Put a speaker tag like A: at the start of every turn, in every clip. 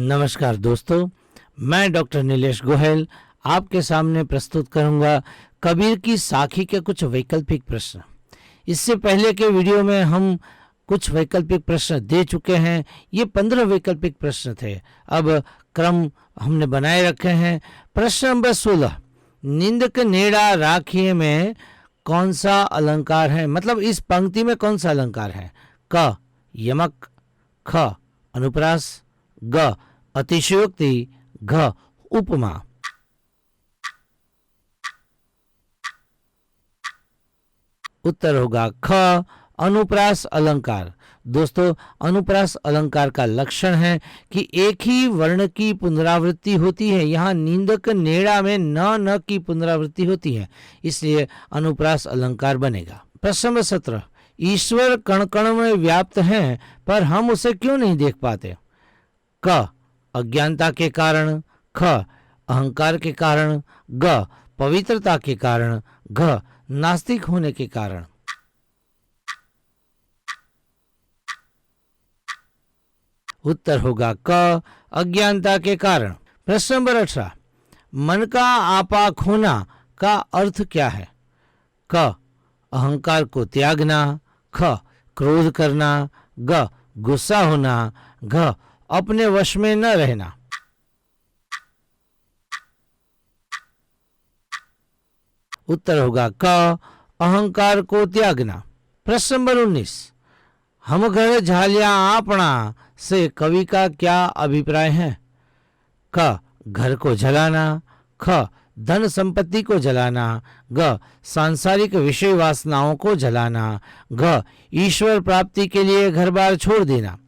A: नमस्कार दोस्तों, मैं डॉक्टर नीलेश गोयल आपके सामने प्रस्तुत करूंगा कबीर की साखी के कुछ वैकल्पिक प्रश्न। इससे पहले के वीडियो में हम कुछ वैकल्पिक प्रश्न दे चुके हैं। ये 15 वैकल्पिक प्रश्न थे। अब क्रम हमने बनाए रखे हैं। प्रश्न नंबर 16, निंदक नेड़ा राखिए में कौन सा अलंकार है? मतलब इस पंक्ति में कौन सा अलंकार है? क यमक, ख अनुप्रास, ग अतिशयोक्ति, घ उपमा। उत्तर होगा ख अनुप्रास अलंकार। दोस्तों, अनुप्रास अलंकार का लक्षण है कि एक ही वर्ण की पुनरावृत्ति होती है। यहाँ निंदक नेड़ा में न की पुनरावृत्ति होती है, इसलिए अनुप्रास अलंकार बनेगा। प्रश्न नंबर 17, ईश्वर कण कण में व्याप्त हैं पर हम उसे क्यों नहीं देख पाते? क अज्ञानता के कारण, ख अहंकार के कारण, ग पवित्रता के कारण, घ नास्तिक होने के कारण। उत्तर होगा क अज्ञानता के कारण। प्रश्न नंबर 18, मन का आपा खोना का अर्थ क्या है? क अहंकार को त्यागना, ख क्रोध करना, ग गुस्सा होना, घ अपने वश में न रहना। उत्तर होगा क अहंकार को त्यागना। प्रश्न नंबर 19, हम घर झालिया आपना से कवि का क्या अभिप्राय है? क घर को जलाना, ख धन संपत्ति को जलाना, ग सांसारिक विषय वासनाओं को जलाना, घ ईश्वर प्राप्ति के लिए घर बार छोड़ देना।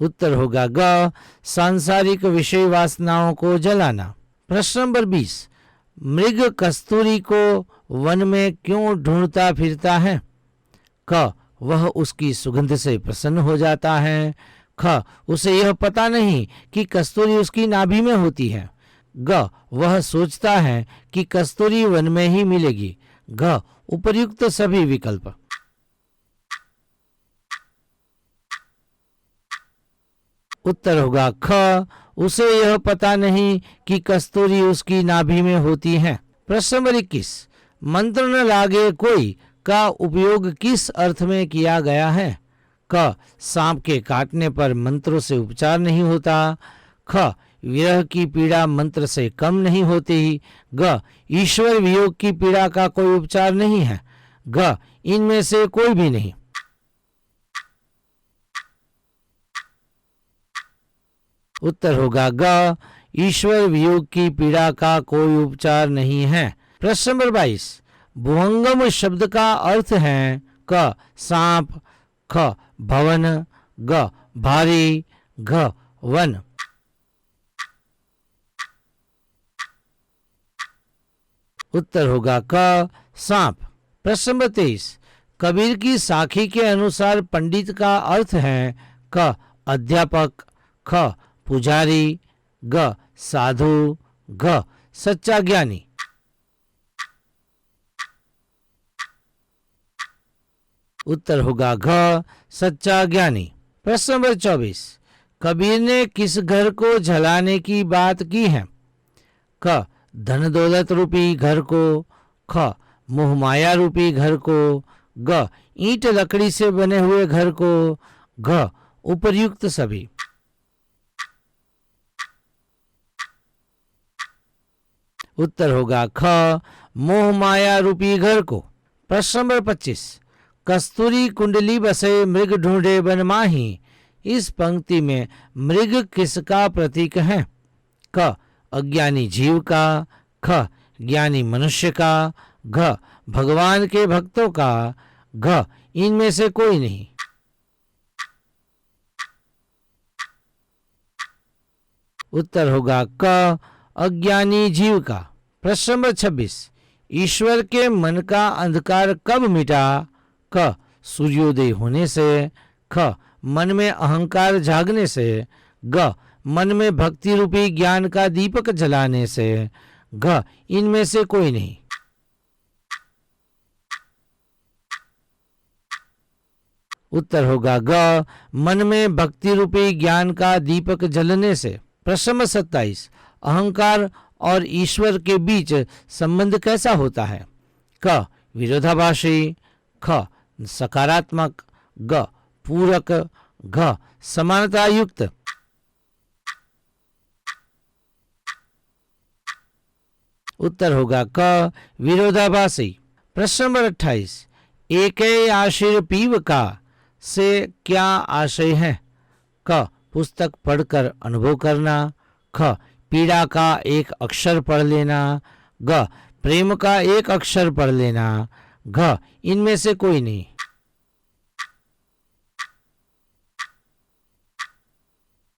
A: उत्तर होगा ग सांसारिक विषय वासनाओं को जलाना। प्रश्न नंबर 20, मृग कस्तूरी को वन में क्यों ढूंढता फिरता है? क वह उसकी सुगंध से प्रसन्न हो जाता है, ख उसे यह पता नहीं कि कस्तूरी उसकी नाभि में होती है, ग वह सोचता है कि कस्तूरी वन में ही मिलेगी, घ उपर्युक्त सभी विकल्प। उत्तर होगा ख उसे यह पता नहीं कि कस्तूरी उसकी नाभि में होती है। प्रश्न नंबर 21, मंत्र न लागे कोई का उपयोग किस अर्थ में किया गया है? क सांप के काटने पर मंत्रों से उपचार नहीं होता, ख विरह की पीड़ा मंत्र से कम नहीं होती, ग ईश्वर वियोग की पीड़ा का कोई उपचार नहीं है, घ इनमें से कोई भी नहीं। उत्तर होगा ग ईश्वर वियोग की पीड़ा का कोई उपचार नहीं है। प्रश्न नंबर 22, भुवंगम शब्द का अर्थ है? क सांप, ख भवन, ग भारी, घ वन। उत्तर होगा क सांप। प्रश्न नंबर 23, कबीर की साखी के अनुसार पंडित का अर्थ है? क अध्यापक, ख पुजारी, ग साधु, घ सच्चा ज्ञानी। उत्तर होगा घ सच्चा ज्ञानी। प्रश्न नंबर 24, कबीर ने किस घर को जलाने की बात की है? क धन दौलत रूपी घर को, ख मोह माया रूपी घर को, ग ईंट लकड़ी से बने हुए घर को, घ उपर्युक्त सभी। उत्तर होगा ख मोह माया रूपी घर को। प्रश्न नंबर 25, कस्तूरी कुंडली बसे मृग ढूंढे बन माही, इस पंक्ति में मृग किसका प्रतीक है? क अज्ञानी जीव का, ख ज्ञानी मनुष्य का, घ भगवान के भक्तों का, घ इनमें से कोई नहीं। उत्तर होगा क अज्ञानी जीव का। प्रश्न नंबर 26, ईश्वर के मन का अंधकार कब मिटा? क सूर्योदय होने से, ख मन में अहंकार जागने से, ग मन में भक्ति रूपी ज्ञान का दीपक जलाने से, घ इनमें से कोई नहीं। उत्तर होगा ग, मन में भक्ति रूपी ज्ञान का दीपक जलने से। प्रश्न नंबर 27, अहंकार और ईश्वर के बीच संबंध कैसा होता है? क, विरोधाभासी, ख, सकारात्मक, ग, पूरक, घ, समानता युक्त। उत्तर होगा क, विरोधाभासी। प्रश्न नंबर 28, एक आशीर पीव का से क्या आशय है? क, पुस्तक पढ़कर अनुभव करना, ख, पीड़ा का एक अक्षर पढ़ लेना, ग, प्रेम का एक अक्षर पढ़ लेना, घ, इनमें से कोई नहीं।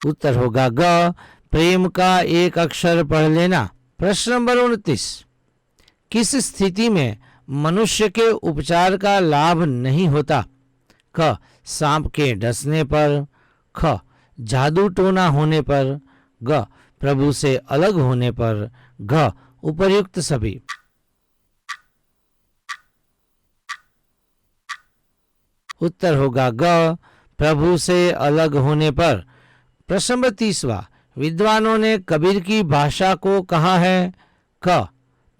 A: उत्तर होगा ग, प्रेम का एक अक्षर पढ़ लेना। प्रश्न नंबर 29, किस स्थिति में मनुष्य के उपचार का लाभ नहीं होता? क, सांप के डसने पर, ख, जादू टोना होने पर, ग, प्रभु से अलग होने पर, घ, उपर्युक्त सभी। उत्तर होगा ग, प्रभु से अलग होने पर। प्रश्न नंबर 30, विद्वानों ने कबीर की भाषा को कहा है? क,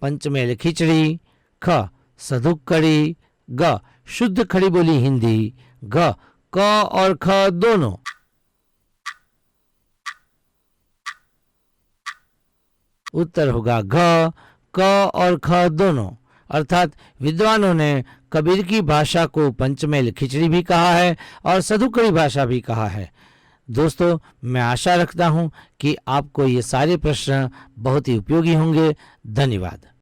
A: पंचमेल खिचड़ी, ख, सधुक कड़ी, ग, शुद्ध खड़ी बोली हिंदी, घ, क और ख दोनों। उत्तर होगा घ, क और ख दोनों, अर्थात विद्वानों ने कबीर की भाषा को पंचमेल खिचड़ी भी कहा है और सधुकड़ी भाषा भी कहा है। दोस्तों, मैं आशा रखता हूं कि आपको ये सारे प्रश्न बहुत ही उपयोगी होंगे। धन्यवाद।